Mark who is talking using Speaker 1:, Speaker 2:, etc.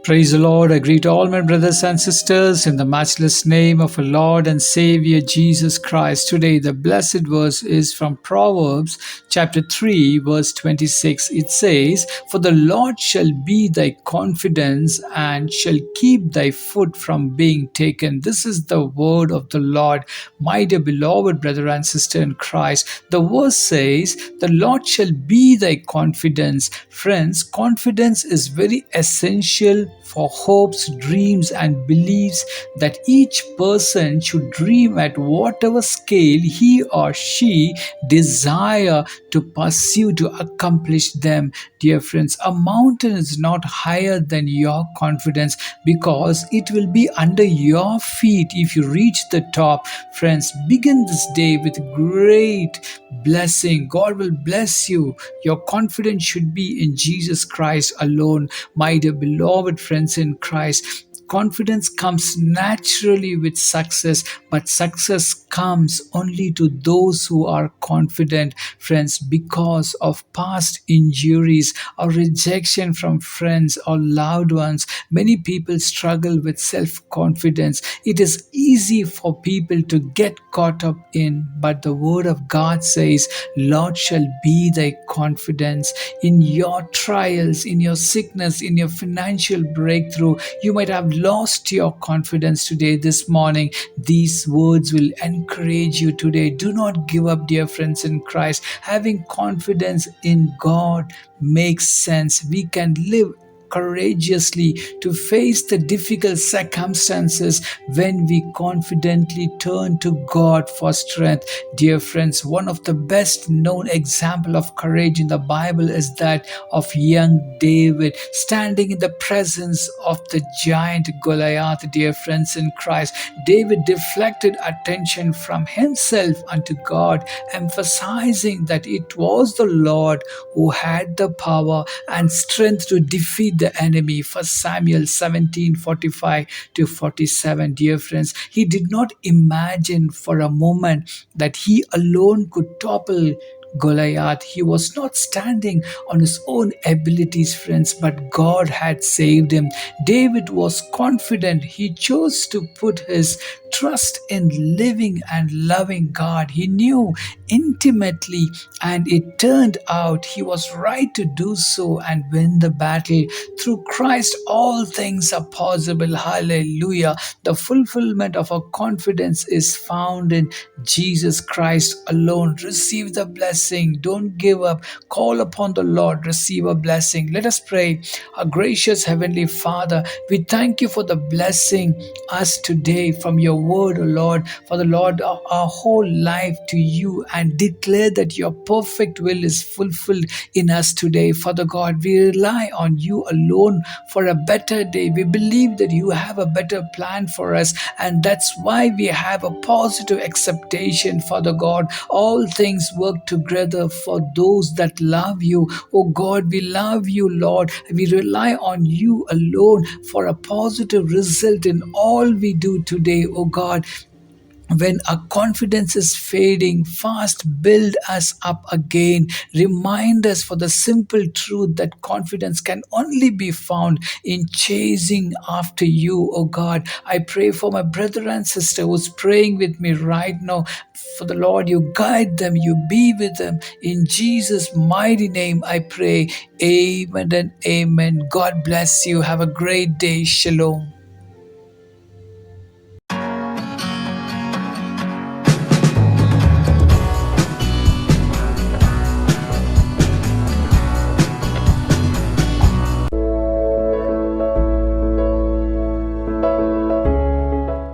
Speaker 1: Praise the Lord. I greet all my brothers and sisters in the matchless name of our Lord and Savior Jesus Christ. Today, the blessed verse is from Proverbs chapter 3, verse 26. It says, "For the Lord shall be thy confidence and shall keep thy foot from being taken." This is the word of the Lord. My dear beloved brother and sister in Christ, the verse says, "The Lord shall be thy confidence." Friends, confidence is very essential for hopes, dreams, and beliefs that each person should dream at whatever scale he or she desire to pursue to accomplish them. Dear friends, a mountain is not higher than your confidence because it will be under your feet if you reach the top. Friends, begin this day with great blessing. God will bless you. Your confidence should be in Jesus Christ alone. My dear beloved friends in Christ, confidence comes naturally with success, but success comes only to those who are confident. Friends, because of past injuries or rejection from friends or loved ones, many people struggle with self-confidence. It is easy for people to get caught up in, but the word of God says, "Lord shall be thy confidence." In your trials, in your sickness, in your financial breakthrough, you might have lost your confidence today, this morning. These words will encourage you today. Do not give up, dear friends in Christ. Having confidence in God makes sense. We can live courageously to face the difficult circumstances when we confidently turn to God for strength. Dear friends, one of the best known example of courage in the Bible is that of young David standing in the presence of the giant Goliath. Dear friends in Christ, David deflected attention from himself unto God, emphasizing that it was the Lord who had the power and strength to defeat the enemy. For Samuel 17:45 to 47. Dear friends, he did not imagine for a moment that he alone could topple Goliath. He was not standing on his own abilities, friends, but God had saved him. David was confident. He chose to put his trust in living and loving God. He knew intimately, and it turned out he was right to do so and win the battle. Through Christ, all things are possible. Hallelujah. The fulfillment of our confidence is found in Jesus Christ alone. Receive the blessing. Don't give up. Call upon the Lord. Receive a blessing. Let us pray. Our gracious Heavenly Father, we thank you for the blessing us today from your word, O Lord. For the Lord, our whole life to you, and declare that your perfect will is fulfilled in us today. Father God, we rely on you alone for a better day. We believe that you have a better plan for us, and that's why we have a positive acceptation. Father God, all things work together for those that love you. Oh God, we love you, Lord. We rely on you alone for a positive result in all we do today. Oh God, when our confidence is fading fast, build us up again. Remind us for the simple truth that confidence can only be found in chasing after you, oh God. I pray for my brother and sister who's praying with me right now. For the Lord, you guide them, you be with them. In Jesus' mighty name I pray. Amen and amen. God bless you. Have a great day. Shalom.